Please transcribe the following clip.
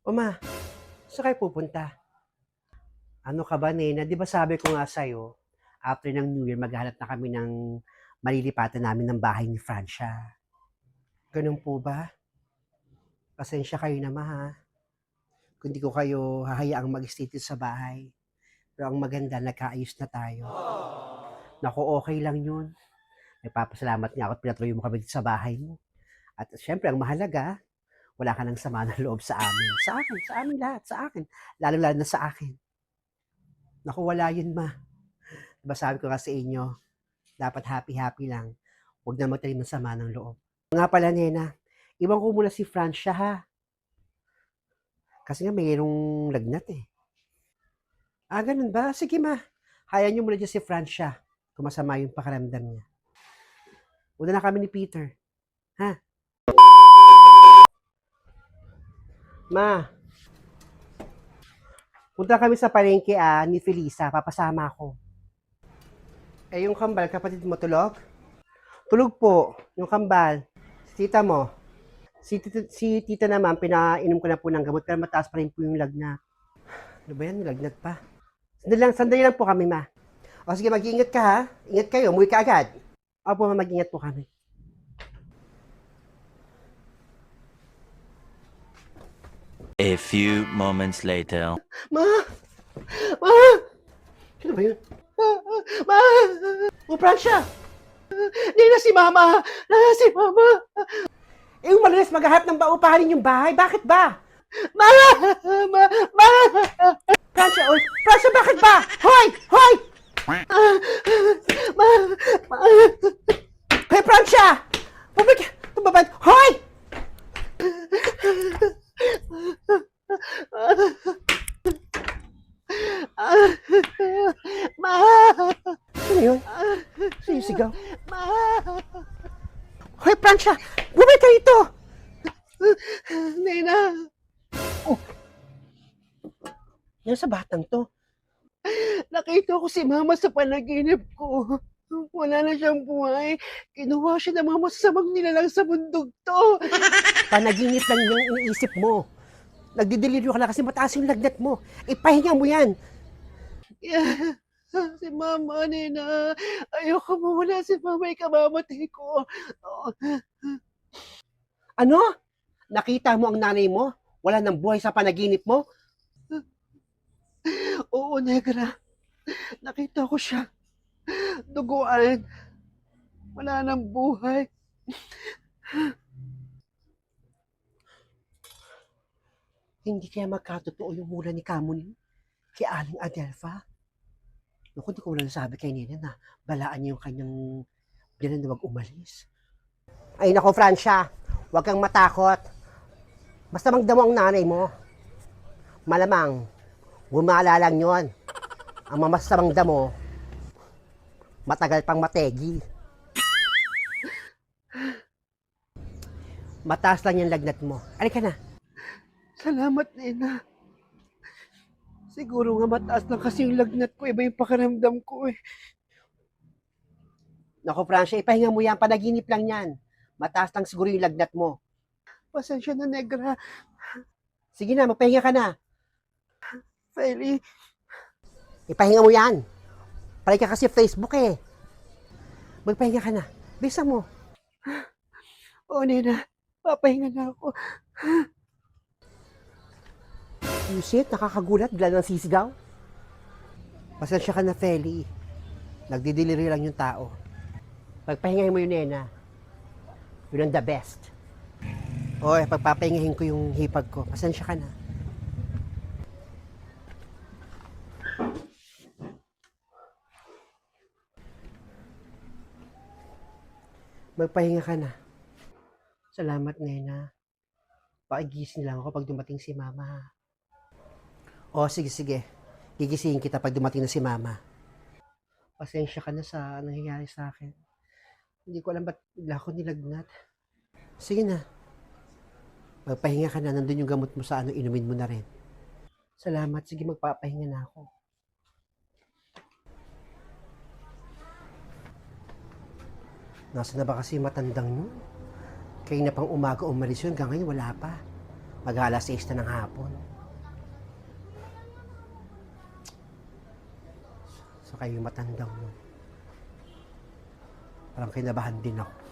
O ma, saan kayo pupunta? Ano ka ba, Nena? Di ba sabi ko nga sa'yo, after ng New Year, maghanap na kami ng malilipatan namin ng bahay ni Francia. Ganun po ba? Pasensya kayo na, ma, ha? Kung di ko kayo hahayaang mag-stay dito sa bahay. Pero ang maganda, nagkaayos na tayo. Naku, okay lang yun. Nagpapasalamat nga ako at pinatuloy mo kami dito sa bahay mo. At syempre, ang mahalaga, wala ka ng sama ng loob sa amin. Sa akin, sa amin lahat, sa akin. Lalo-lalo na sa akin. Naku, wala yun, ma. Diba sabi ko nga sa inyo, dapat happy-happy lang. Huwag na magtanim ng sama ng loob. Nga pala, Nena, iwan ko muna si Francia, ha? Kasi nga mayroong lagnat eh. Ah, ganun ba? Sige, ma. Hayaan niyo muna dyan si Francia kung masama yung pakaramdam niya. Una na kami ni Peter. Ha? Ma, punta kami sa palengke ni Felisa. Papasama ako. Eh, yung kambal, kapatid mo tulog? Tulog po, yung kambal. Si tita mo. Si tita naman, pinainom ko na po ng gamot, pero mataas pa rin po yung lagnat. Ano ba yan? Lagnat pa. Sandali lang po kami, ma. O sige, mag-iingat ka, ha? Ingat kayo, umuwi ka agad. Opo, ma, mag-ingat po kami. A few moments later. Ma! Ma! Sino ba yun? Ma! O, Francia! Di na si Mama! Na si Mama! Eh, umalis, maghahanap ng paupahan yung bahay. Bakit ba? Ma! Ma! Ma! Francia, oy! Francia, bakit ba? Hoy! Hoy! Ma! Ma! Hoy, Francia! Tumabad! Hoy! Ma! Sino yun? Sino yung sigaw? Ma! Hoy, Francia! Bumalik ka rito! Nena! Oh. Yan sa batang to. Nakita ko si Mama sa panaginip ko. Wala na siyang buhay. Kinuha siya ng mga masasamang nilalang sa bundok to. Panaginip lang yung iniisip mo. Nagdideliryo ka lang kasi mataas yung lagnat mo. Ipahinga mo yan. Yeah. Si Mama, Nena. Ayoko mawala si Mama. Ikamamatay ko. Oh. Ano? Nakita mo ang nanay mo? Wala nang buhay sa panaginip mo? Oo, Negra. Nakita ko siya. Duguan. Wala nang buhay. Hindi kaya magkatotoo yung mula ni Kamuning kay Aling Adelpha? Naku, hindi ko wala nasabi kay Nina na balaan niya yung kanyang bilan na wag umalis. Ay nako, Francia, huwag kang matakot. Basta magdamo ang nanay mo. Malamang, gumala lang yon. Ang mamasamang damo, matagal pang mategi. Mataas lang yung lagnat mo. Alika na. Salamat, Nena. Siguro nga mataas lang kasi yung lagnat ko. Iba yung pakiramdam ko eh. Naku, Francia, ipahinga mo yan. Panaginip lang yan. Mataas lang siguro yung lagnat mo. Pasensya na, Negra. Sige na, magpahinga ka na. Feli. Ipahinga mo yan. Palay ka kasi Facebook eh. Magpahinga ka na. Bisa mo. Oo, Nena. Papahinga na ako. You see it? Nakakagulat. Bigla ng sisigaw. Pasensya ka na, Feli. Nagdidiliri lang yung tao. Pagpahingahin mo yun, Nena. Yun ang the best. Oy, pagpapahingahin ko yung hipag ko. Pasensya ka na. Magpahinga ka na. Salamat, Nena. Pakigising lang ako pag dumating si Mama. O, sige. Gigisingin kita pag dumating na si Mama. Pasensya ka na sa nangyayari sa akin. Hindi ko alam ba't bigla ako nilagnat. Sige na. Magpahinga ka na. Nandun yung gamot mo sa inumin mo na rin. Salamat. Sige, magpapahinga na ako. Nasaan na ba kasi matandang yun? Kaya na pang umaga umalis yun, hanggang ngayon wala pa. Mag-alas 6 na ng hapon. So kayo matandang mo. Parang kinabahan din ako.